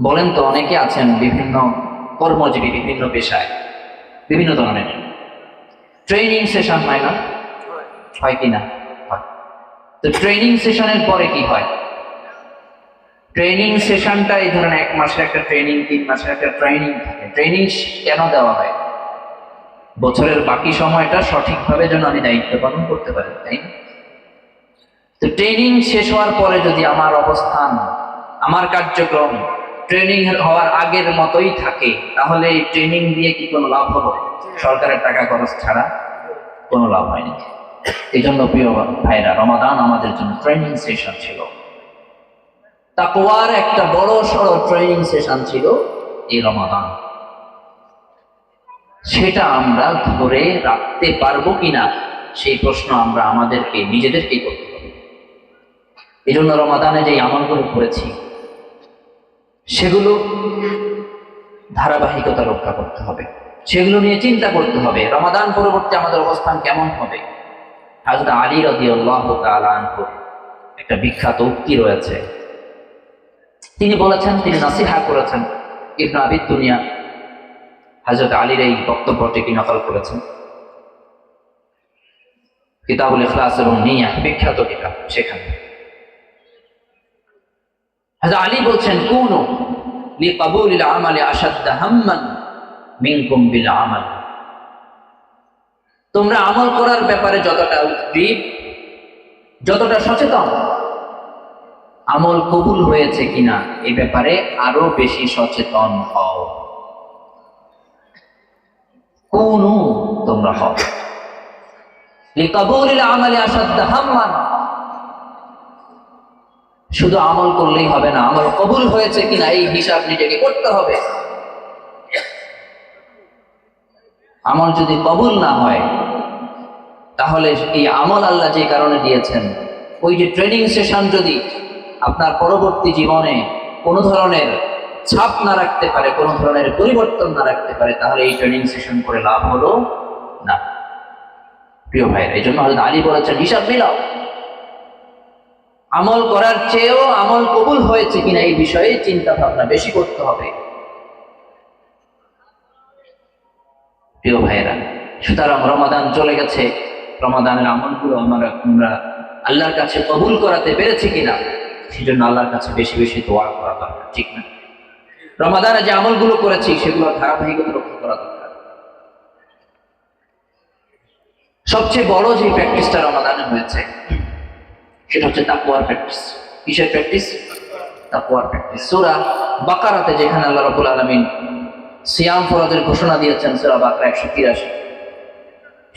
বলেন তো, অনেকে আছেন বিভিন্ন কর্মজীবী, বিভিন্ন পেশায়, বিভিন্ন ধরনের ট্রেনিং সেশন হয় না? হয় কি না? হয়। তো ট্রেনিং সেশনের পরে কি হয়? ট্রেনিং সেশনটা এই ধরেন 1 মাসের একটা ট্রেনিং, 3 মাসের একটা ট্রেনিং থাকে। ট্রেনিং কেন দেওয়া হয়? বছরের বাকি সময়টা সঠিকভাবে যেন আমি দায়িত্ব পালন করতে পারি, তাই না? তো ট্রেনিং শেষ হওয়ার পরে যদি আমার অবস্থান, আমার কার্যক্রম ট্রেনিং হওয়ার আগের মতোই থাকে, তাহলে এই ট্রেনিং দিয়ে কি কোনো লাভ হলো? সরকারের টাকা খরচ ছাড়া কোনো লাভ হয়নি। এই জন্য প্রিয় ভাইরা, রমাদান আমাদের জন্য ট্রেনিং সেশন ছিল। তাকওয়ার একটা বড় সড়ো ট্রেনিং সেশন ছিল এই রমাদান। সেটা আমরা ধরে রাখতে পারবো কিনা, সেই প্রশ্ন আমরা আমাদেরকে নিজেদেরকেই করতে হবে। এই জন্য রমাদানে যে আমলগুলো করেছি সেগুলো ধারাবাহিকতা রক্ষা করতে হবে, সেগুলো নিয়ে চিন্তা করতে হবে রমাদান পরবর্তী আমাদের অবস্থান কেমন হবে। হযরত আলী রাদিয়াল্লাহু তাআলা আনহু একটা বিখ্যাত উক্তি রয়েছে, তিনি বলেছেন, তিনি নসিহা করেছেন। ইবনে আবি দুনিয়া হযরত আলীর এই বক্তব্যটিকে নকল করেছেন। কিতাবুল ইখলাস এবং নিয়াহ, বিখ্যাত কিতাব, সেখানে হযরত আলী বলছেন, কুনু লিকাবুলিল আমালি আশাদ্দা হাম্মান মিনকুম বিল আমাল। তোমরা আমল করার ব্যাপারে যতটা উদ্গ্রীব, যতটা সচেতন, আমল কবুল হয়েছে কিনা এই ব্যাপারে আরো বেশি সচেতন হও। কুনু, তোমরা হও। লিকাবুলিল আমালি আশাদ্দা হাম্মান, শুধু আমল করলেই হবে না, আমল কবুল হয়েছে কিনা এই হিসাব নিজেকে করতে হবে। আমল যদি কবুল না হয়, তাহলে এই আমল আল্লাহ যে কারণে দিয়েছেন, ওই যে ট্রেনিং সেশন যদি আপনার পরবর্তী জীবনে কোনো ধরনের ছাপ না রাখতে পারে, কোনো ধরনের পরিবর্তন না রাখতে পারে, তাহলে এই ট্রেনিং সেশন করে লাভ হলো না। প্রিয় ভাইয়ের, এই জন্য হযরত আলী বলেছেন, হিসাব মিলাও। আমল করার চেয়েও আমল কবুল হয়েছে কিনা এই বিষয়ে চিন্তা ভাবনা বেশি করতে হবে। প্রিয় ভাইয়েরা, সুতরাং রমাদান চলে গেছে, রমাদানের আমলগুলো আমরা আল্লাহর কাছে কবুল করাতে পেরেছি কিনা, সেজন্য আল্লাহর কাছে বেশি বেশি দোয়া করা দরকার, ঠিক না? রমাদানে যে আমলগুলো করেছি সেগুলোর ধারাবাহিকতা রক্ষা করা দরকার। সবচেয়ে বড় যে প্র্যাকটিসটা রমাদানে হয়েছে সেটা হচ্ছে তাকওয়ার প্র্যাকটিস। কিসের প্র্যাকটিস? তাকওয়ার প্র্যাকটিস। সূরা বাকারাতে যেখানে আল্লাহ রাব্বুল আলামিন সিয়াম ফরজের ঘোষণা দিয়েছেন, সূরা বাকারা 183,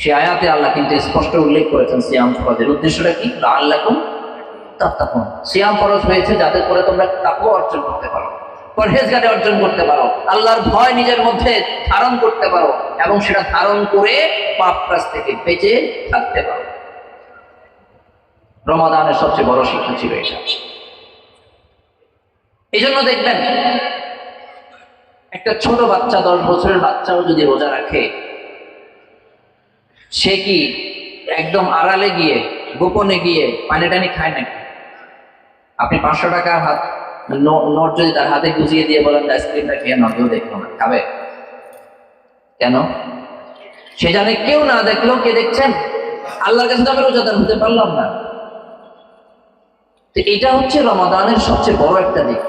সেই আয়াতে আল্লাহ কিন্তু স্পষ্ট উল্লেখ করেছেন সিয়াম ফরজের উদ্দেশ্যটা কি, লাআল্লাকুম তাত্তাকুন। সিয়াম ফরজ হয়েছে যাতে করে তোমরা তাকওয়া অর্জন করতে পারো, পরহেজগারি অর্জন করতে পারো, আল্লাহর ভয় নিজের মধ্যে ধারণ করতে পারো, এবং সেটা ধারণ করে পাপ কাজ থেকে বেঁচে থাকতে পারো। রমাদানের সবচেয়ে বড় শিক্ষা ছিল এটা। এই জন্য দেখবেন, একটা ছোট বাচ্চা, 10 বছরের বাচ্চাও যদি রোজা রাখে, সে কি একদম আড়ালে গিয়ে, গোপনে গিয়ে পানি টানি খায় নাকি? আপনি 500 টাকার নোট যদি তার হাতে গুজিয়ে দিয়ে বলেন আইসক্রিমটা খেয়ে নাও, কেউ দেখলো না, খাবে কেন? সে জানে কেউ না দেখলো, কে দেখছেন? আল্লাহর কাছে তো আমি রোজাদার হতে পারলাম না। তো এটা হচ্ছে রমাদানের সবচেয়ে বড় একটা দিক,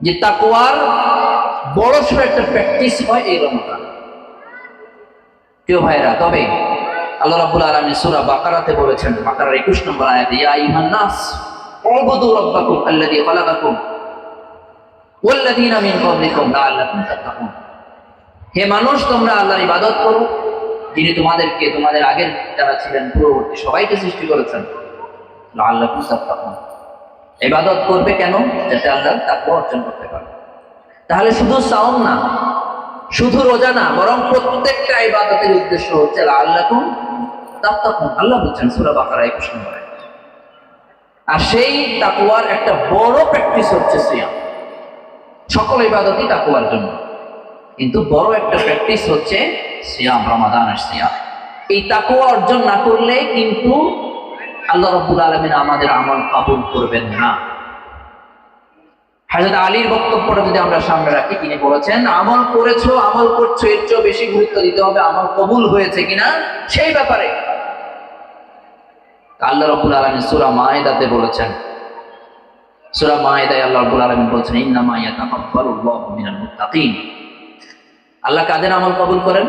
যে তাকওয়ার বড় সড় একটা প্র্যাকটিস হয় এই রমাদান। প্রিয় ভাইরা, তবে আল্লাহ রাব্বুল আলামিন সূরা বাকারাতে বলেছেন, বাকারার 21 নম্বর আয়াতে, ইয়া আইয়ুহান নাস উবুদু রাব্বাকুম আল্লাযী খালাকাকুম ওয়াল্লাযীনা মিন ক্বাবলিকুম লাআল্লাকুম তাত্তাকুন। হে মানুষ, তোমরা আল্লাহর ইবাদত করো, যিনি তোমাদেরকে, তোমাদের আগের যারা ছিলেন, পূর্ববর্তী সবাইকে সৃষ্টি করেছেন। লাআল্লাকুম তাত্তাকুন, ইবাদত করবে কেন? যাতে আল্লাহর তাকওয়া অর্জন করতে পারো। তাহলে শুধু সাওম না, শুধু রোজা না, বরং প্রত্যেকটা ইবাদতের উদ্দেশ্য হচ্ছে লাআল্লাকুম তাত্তাকুন। আল্লাহ বলছেন সূরা বাকারা 21 নম্বরে। আর সেই তাকওয়ার একটা বড় প্র্যাকটিস হচ্ছে সিয়াম। সকল ইবাদতই তাকওয়ার জন্য, কিন্তু বড় একটা প্র্যাকটিস হচ্ছে সিয়াম, রমাদানের সিয়াম। এই তাকওয়া অর্জন না করলে কিন্তু আল্লাহ রাব্বুল আলামিন আমাদের আমল কবুল করবেন না। হযরত আলীর বক্তব্যটা যদি আমরা সামনে রাখি, তিনি বলেছেন আমল করেছো, আমল করছো, এর চেয়ে বেশি গুরুত্ব দিতে হবে আমল কবুল হয়েছে কিনা সেই ব্যাপারে। আল্লাহ রাব্বুল আলামিন সূরা মায়েদাতে বলেছেন, সূরা মায়েদায় আল্লাহ রাব্বুল আলামিন বলেছেন ইন্নামা ইয়াতাকাব্বালুল্লাহু মিনাল মুত্তাকিন। আল্লাহ কাদের আমল কবুল করেন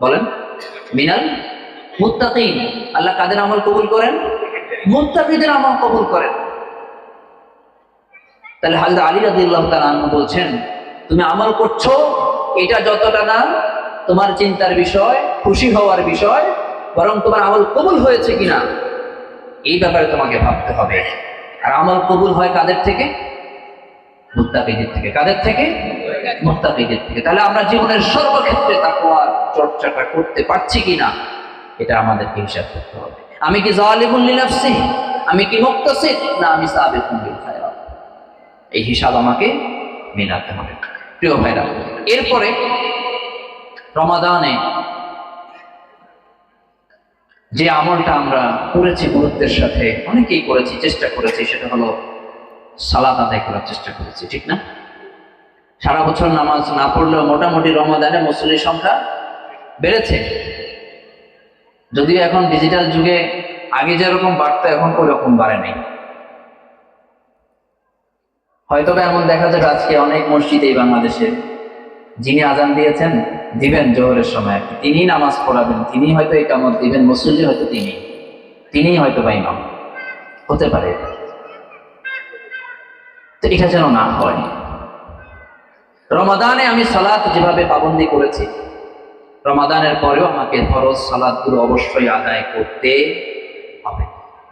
বলেন? মিনাল মুত্তাকিন। আল্লাহ কাদের আমল কবুল করেন? মুত্তাকিদের আমল কবুল করেন। তাহলে হযরত আলী রাদিয়াল্লাহু তাআলা আনহু বলছেন তুমি আমল করছো, এটা যতটা না তোমার চিন্তার বিষয়, খুশি হওয়ার বিষয়, বরং তোমার আমল কবুল হয়েছে কিনা এই ব্যাপারে তোমাকে ভাবতে হবে। আর আমল কবুল হয় কাদের থেকে? মুত্তাকিদের থেকে। কাদের থেকে? মুত্তাকিদের থেকে। তাহলে আমরা জীবনের সর্বক্ষেত্রে তাকওয়ার চর্চাটা করতে পারছি কিনা এটা আমাদেরকে হিসাব করতে হবে। আমি কি যালিমুল লিনাফসি, আমি কি মুক্তাসিদ, না আমি সাবিকুন বিল খায়রাত, এই হিসাব আমাকে মেলাতে হবে। প্রিয় ভাইরা, এরপরে রমাদানে যে আমলটা আমরা করেছি গুরুত্বের সাথে, অনেকেই করেছি, চেষ্টা করেছি, সেটা হলো সালাত আদায় করার চেষ্টা করেছি, ঠিক না? সারা বছর নামাজ না পড়লেও মোটামুটি রমাদানে মুসল্লির সংখ্যা বেড়েছে। যদিও এখন ডিজিটাল যুগে আগে যেরকম বাড়তো এখন ওই রকম বাড়ে নাই। হয়তো এমন দেখা যাবে আজকে অনেক মসজিদে বাংলাদেশে যিনি আজান দিয়েছেন, দিবেন জোহরের সময়, তিনি নামাজ পড়াবেন, তিনি হয়তো ইকামত দিবেন, মুসল্লি হয়তো তিনি হয়তো বা ইমাম হতে পারে। তো এটা যেন না হয়। রমাদানে আমি সালাত যেভাবে পাবন্দি করেছি, রমাদানের পরেও আমাকে ফরজ সালাতগুলো অবশ্যই আদায় করতে হবে।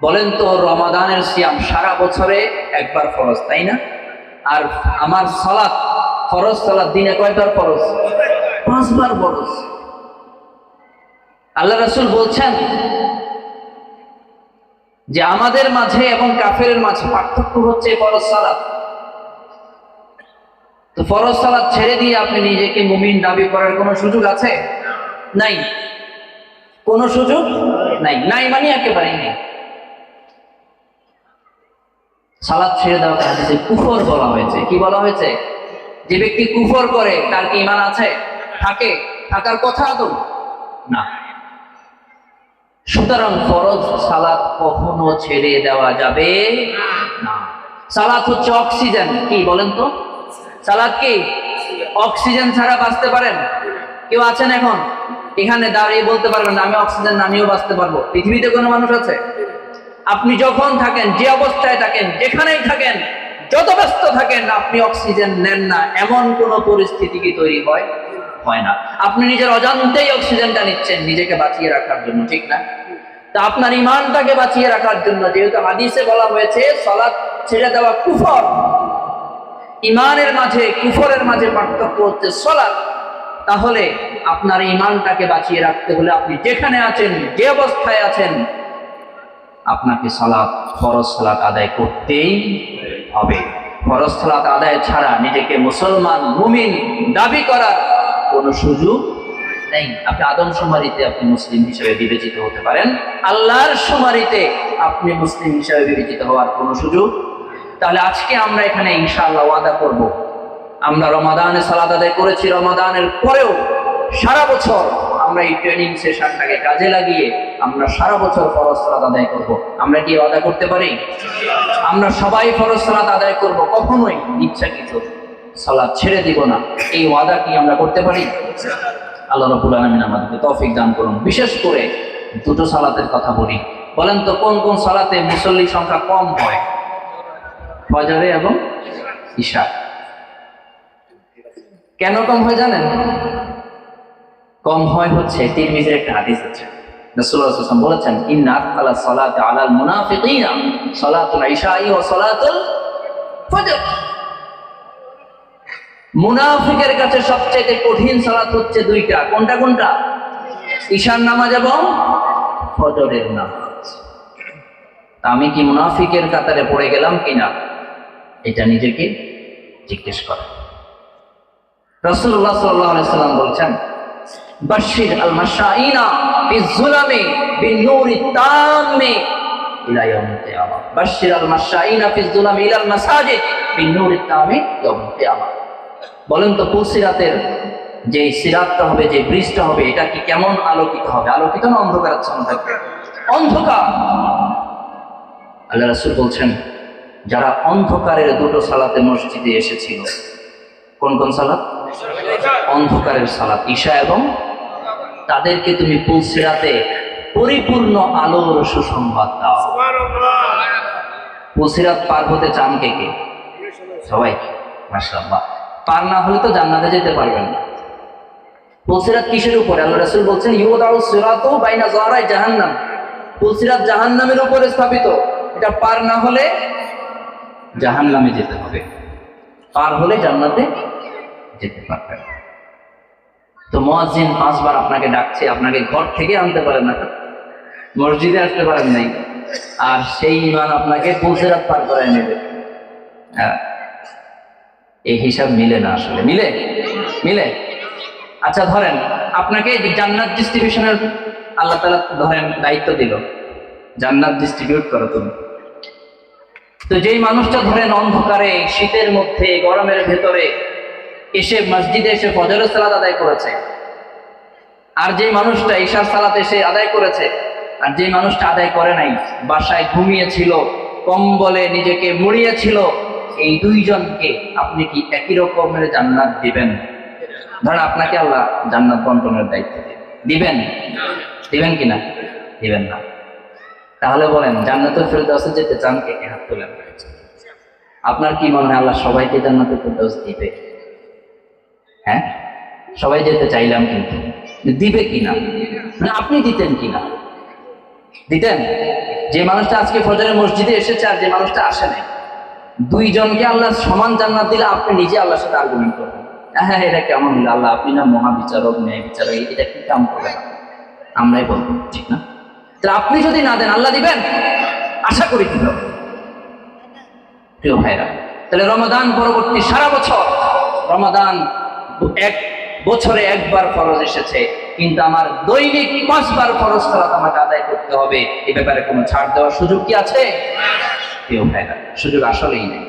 বলেন তো, রমাদানের সিয়াম সারা বছরে একবার ফরজ, তাই না? আর আমার সালাত, ফরজ সালাত দিনে কয়বার ফরজ? 5 বার ফরজ। আল্লাহ রাসূল বলছেন যে আমাদের মাঝে এবং কাফেরের মাঝে পার্থক্য হচ্ছে ফরজ সালাত। তো ফরজ সালাত ছেড়ে দিয়ে আপনি নিজেকে মুমিন দাবি করার কোনো সুযোগ আছে? নাই। কোনো সুযোগ নাই। নাই মানে একেবারেই নেই। সালাত ছেড়ে দেওয়াকে হাদিসে কুফর বলা হয়েছে। কি বলা হয়েছে? যে ব্যক্তি কুফর করে তার কি ঈমান আছে? থাকার কথা আদৌ না। সুতরাং ফরজ সালাত কখনো ছেড়ে দেওয়া যাবে না। সালাত হচ্ছে অক্সিজেন। কি বলেন তো? সালাত কি? অক্সিজেন ছাড়া বাঁচতে পারেন? কেউ আছেন এখন এখানে দাঁড়িয়ে বলতে পারবেন না আমি অক্সিজেন নামিয়েও বাঁচতে পারবো? পৃথিবীতে কোনো মানুষ আছে? আপনি যখন থাকেন, যে অবস্থায় থাকেন, যেখানেই থাকেন, যত ব্যস্ত থাকেন, আপনি অক্সিজেন নেন না এমন কোন পরিস্থিতি কি তৈরি হয় না? আপনি নিজের অজান্তেই অক্সিজেনটা নিচ্ছেন নিজেকে বাঁচিয়ে রাখার জন্য, ঠিক না? তা আপনার ঈমানটাকে বাঁচিয়ে রাখার জন্য, যেহেতু হাদিসে বলা হয়েছে সালাত ছেড়ে দেওয়া কুফর, ঈমানের মাঝে কুফরের মাঝে পার্থক্য হচ্ছে সালাত, তাহলে আপনার ঈমানটাকে বাঁচিয়ে রাখতে হলে আপনি যেখানে আছেন, যে অবস্থায় আছেন, আপনাকে সালাত, ফরজ সালাত আদায় করতেই হবে। ফরজ সালাত আদায় ছাড়া নিজেকে মুসলমান, মুমিন দাবি করার কোনো সুযোগ নেই। আপনি আদমশুমারিতে আপনি মুসলিম হিসেবে বিবেচিত হতে পারেন, আল্লাহর শুমারিতে আপনি মুসলিম হিসেবে বিবেচিত হওয়ার কোনো সুযোগ। তাহলে আজকে আমরা এখানে ইনশাআল্লাহ ওয়াদা করব, আমরা রমাদানে সালাত আদায় করেছি, রমাদানের পরেও সারা বছর আমরা এই ট্রেনিং সেশনটাকে কাজে লাগিয়ে আমরা সারা বছর ফরজ সালাত আদায় করব। আমরা কি ওয়াদা করতে পারি? আমরা সবাই ফরজ সালাত আদায় করব, কখনোই ইচ্ছাকৃত সালাত ছেড়ে দিব না, এই ওয়াদা কি আমরা করতে পারি? আল্লাহ রাব্বুল আলামিন আমাদেরকে তৌফিক দান করুন। বিশেষ করে দুটো সালাতের কথা বলি। বলেন তো কোন কোন সালাতে মুসল্লি সংখ্যা কম হয়? ফজরে এবং ইশা। কেন কম হয় জানেন? কম হয় হচ্ছে তিরমিজির একটা হাদিস আছে, রাসূলুল্লাহ সাল্লাল্লাহু আলাইহি ওয়াসাল্লাম বলেছেন ইন্না আতকালা সালাতি আলাল মুনাফিকিনা সালাতুল ইশাই ওয়া সালাতুল ফজর। মুনাফিকের কাছে সবচেয়ে কঠিন সালাত হচ্ছে দুইটা। কোনটা কোনটা? ঈশার নামাজ এবং ফজরের নামাজ। আমি কি মুনাফিকের কাতারে পড়ে গেলাম কিনা এটা নিজেকে জিজ্ঞেস করেন। রাসূলুল্লাহ সাল্লাল্লাহু আলাইহি ওয়াসাল্লাম বলেছেন বাশশির আল মাশাইনা বিযুলামি বিন নূরি তাম্মি ইলা ইয়াউমিল কিয়ামা বাশশিরাল মাশাইনা ফিজ যুলামি ইলাল মাসাজিদ বিন-নূরিত তামি ইয়াউমিল কিয়ামা। বলেন তো পুলসিরাতের যে সিরাতটা হবে, যে ব্রিজটা হবে, এটা কি কেমন আলোকিত হবে? আলোকিত না অন্ধকারাচ্ছন্ন থাকবে? অন্ধকার। আল্লাহ রাসূল বলছেন, যারা অন্ধকারের দুটো সালাতে মসজিদে এসেছিল, কোন কোন সালাত? অন্ধকারের সালাত, ঈশা এবং, তাদেরকে তুমি পুলসিরাতে পরিপূর্ণ আলোর সুসংবাদ দাও। পুলসিরাত পার হতে চান কে কে? সবাই। মাশাআল্লাহ। পার না হলে তো জান্নাতে যেতে পারবেন না। পুলসিরাত কিসের উপরে? আল্লাহ রাসূল বলছেন, ইউদাউ সিরাতু বাইনা যাহরাই জাহান্নাম। পুলসিরাত জাহান্নামের উপরে স্থাপিত। এটা পার না হলে জাহান্নামে যেতে হবে, পার হলে জান্নাতে যেতে পারবেন। তো মুয়াজ্জিন 5 বার আপনাকে ডাকছে, আপনাকে ঘর থেকে আনতে পারেন না, মসজিদে আসতে পারেন নাই, আর সেই ইমান আপনাকে পুলসিরাত পার করে নেবে। হ্যাঁ, এই হিসাব মিলে না আসলে। মিলে? মিলে। আচ্ছা ধরেন আপনাকে জান্নাত ডিস্ট্রিবিউশনের আল্লাহ তাআলা ধরেন দায়িত্ব দিল, জান্নাত ডিস্ট্রিবিউট করো তুমি। তো যেই মানুষটা ধরেন অন্ধকারে, শীতের মধ্যে, গরমের ভেতরে এসে মসজিদে এসে ফজরের সালাত আদায় করেছে, আর যে মানুষটা ঈশার সালাত এসে আদায় করেছে, আর যে মানুষটা আদায় করে নাই, বাসায় ঘুমিয়েছিল, কম্বলে নিজেকে মুড়িয়েছিল, এই দুইজনকে আপনি কি একই রকমের জান্নাত দিবেন? ধরেন আপনাকে আল্লাহ জান্নাত বন্টনের দায়িত্ব দিবেন, দিবেন কিনা? দিবেন না। তাহলে বলেন জান্নাতুল ফেরদাউসে যেতে চান কে কে? হাত তোলেন। আপনার কি মনে হয় আল্লাহ সবাইকে জান্নাতুল ফেরদাউস দিবে? হ্যাঁ, সবাই যেতে চাইলাম, কিন্তু দিবে কিনা? মানে আপনি দিতেন কিনা? দিতেন? যে মানুষটা আজকে ফজরের মসজিদে এসেছে আর যে মানুষটা আসে নাই, দুইজনকে আল্লাহ সমান জান্নাত দিলে আপনি নিজে আল্লাহর সাথে আর্গুমেন্ট করবেন, হ্যাঁ এটা কেমন হলো আল্লাহ, আপনি না মহাবিচারক, ন্যায় বিচারক, এটা কি কাম করবেন? আমরাই বলবো, ঠিক না? তাহলে আপনি যদি না দেন আল্লাহ দিবেন? আশা করি দিল। প্রিয় ভাইরা, তাহলে রমাদান পরবর্তী সারা বছর, রমাদান এক বছরে একবার ফরজ এসেছে, কিন্তু আমার দৈনিক 5 বার ফরজ সালাত আমাকে আদায় করতে হবে। এ ব্যাপারে কোনো ছাড় দেওয়ার সুযোগ কি আছে? প্রিয় ভাইরা, সুযোগ আসলেই নেই।